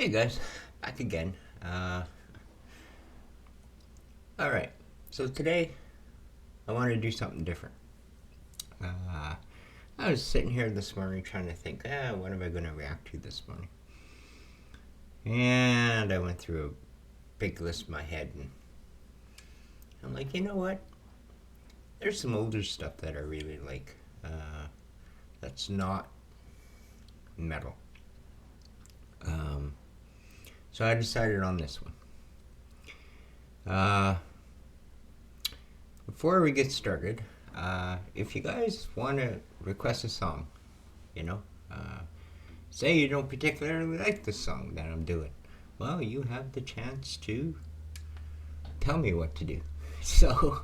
Hey guys, back again. Alright, so today I want to do something different. I was sitting here this morning trying to think, what am I going to react to this morning? And I went through a big list in my head and I'm like, you know what? There's some older stuff that I really like that's not metal. So I decided on this one. Before we get started, if you guys want to request a song, say you don't particularly like the song that I'm doing, well, you have the chance to tell me what to do. So,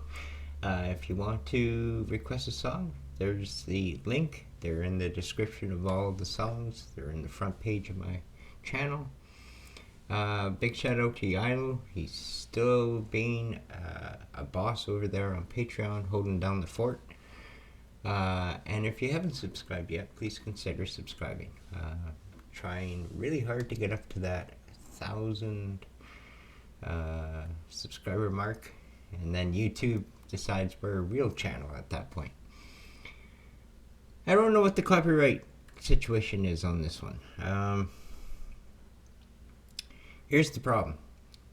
if you want to request a song, there's the link. They're in the description of all of the songs. They're in the front page of my channel. Big shout out to Yilo. He's still being a boss over there on Patreon, holding down the fort. And if you haven't subscribed yet, please consider subscribing. Trying really hard to get up to that 1,000 subscriber mark, and then YouTube decides we're a real channel at that point. I don't know what the copyright situation is on this one. Here's the problem.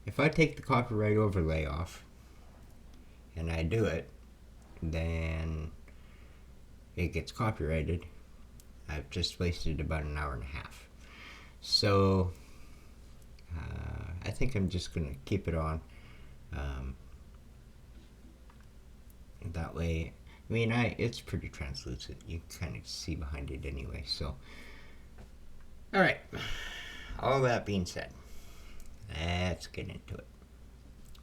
If I take the copyright overlay off and I do it, then it gets copyrighted. I've just wasted about an hour and a half. So I think I'm just going to keep it on. That way, I mean, it's pretty translucent. You can kind of see behind it anyway. So, all right. All that being said, let's get into it.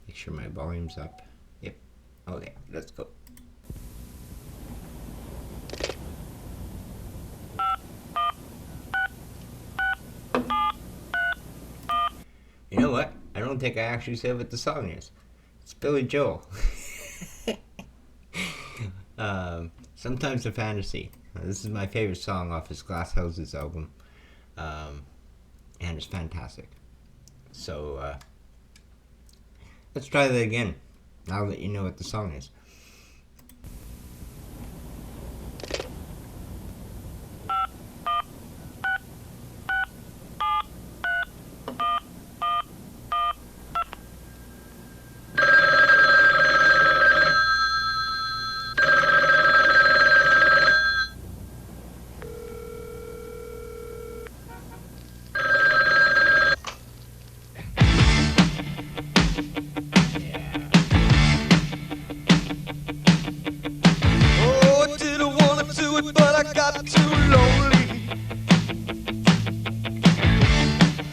Make sure my volume's up. Yep. Okay, let's go. You know what? I don't think I actually said what the song is. It's Billy Joel. Sometimes a Fantasy. This is my favorite song off his Glass Houses album. And it's fantastic. So, let's try that again, now that you know what the song is.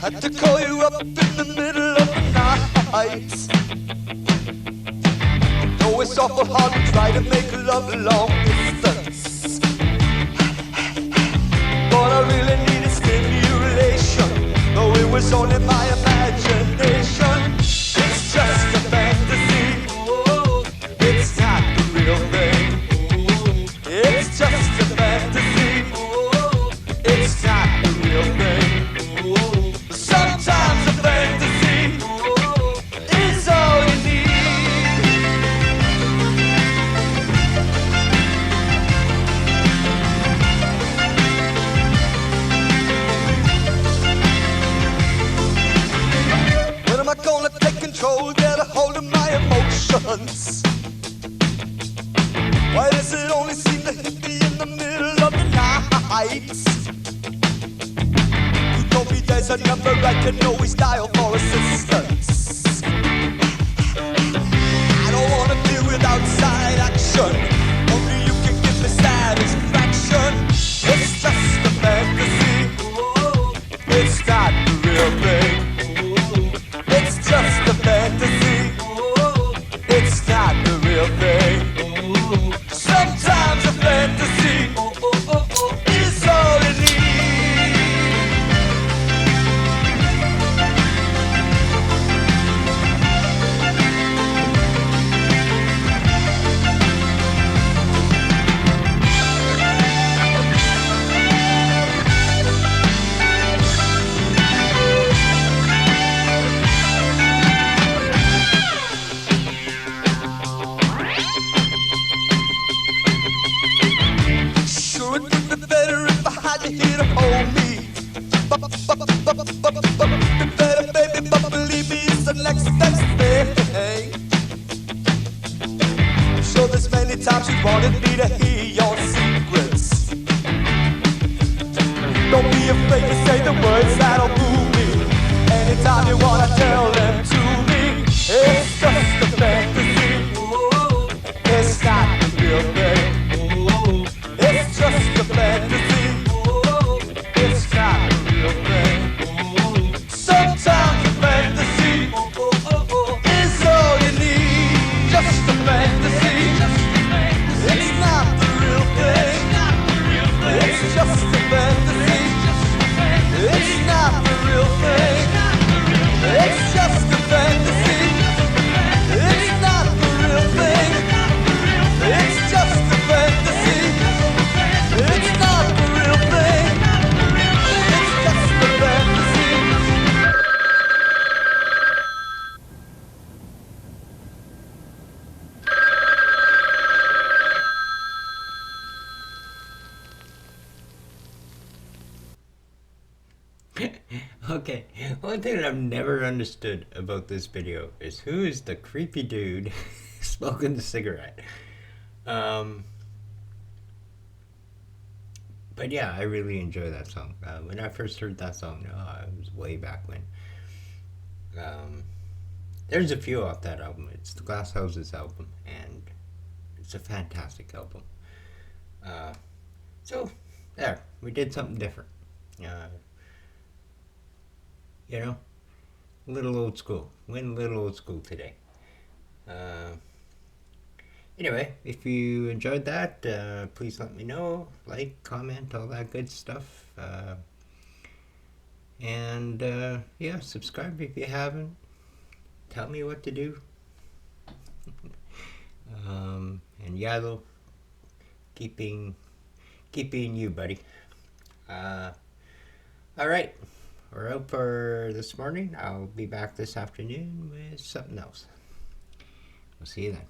Had to call you up in the middle of the night. Though it's awful hard to try to make love long distance, but I really needed stimulation, though it was only my imagination. It's just a fantasy, it's not the real thing. It's just a fantasy, it's not the real thing. Sometimes a fantasy is all you need. When am I gonna take control, get a hold of my emotions? Why does it only seem to hit me in the middle of the night? There's a number I can always dial for assistance. I don't wanna deal with outside action. Only you can give me satisfaction. It's just a fantasy, it's not the real thing. It's just a fantasy, it's not the real thing. Sometimes a fantasy is all you need. better, baby, but believe me, it's the next best thing. So there's many times you wanted me to hear your secrets. Don't be afraid to say the words that'll move me. Anytime you wanna tell them to me. It's just a fantasy. It's not the real thing. It's just a fantasy. It's not the real thing. Sometimes a fantasy is all you need. Just a fantasy. It's not the real thing. It's just a fantasy. It's not the real thing. It's just a fantasy. It's not the real thing. It's just a fantasy. It's not the real thing. It's just a fantasy. Okay, one thing that I've never understood about this video is who is the creepy dude smoking the cigarette. But yeah, I really enjoy that song. When I first heard that song, it was way back when. There's a few off that album. It's the Glass Houses album, and it's a fantastic album. So, there, we did something different. You know, a little old school. Went a little old school today. Anyway, if you enjoyed that, please let me know. Like, comment, all that good stuff. And yeah, subscribe if you haven't. Tell me what to do. And Yalo, keeping you, buddy. All right. We're out for this morning. I'll be back this afternoon with something else. We'll see you then.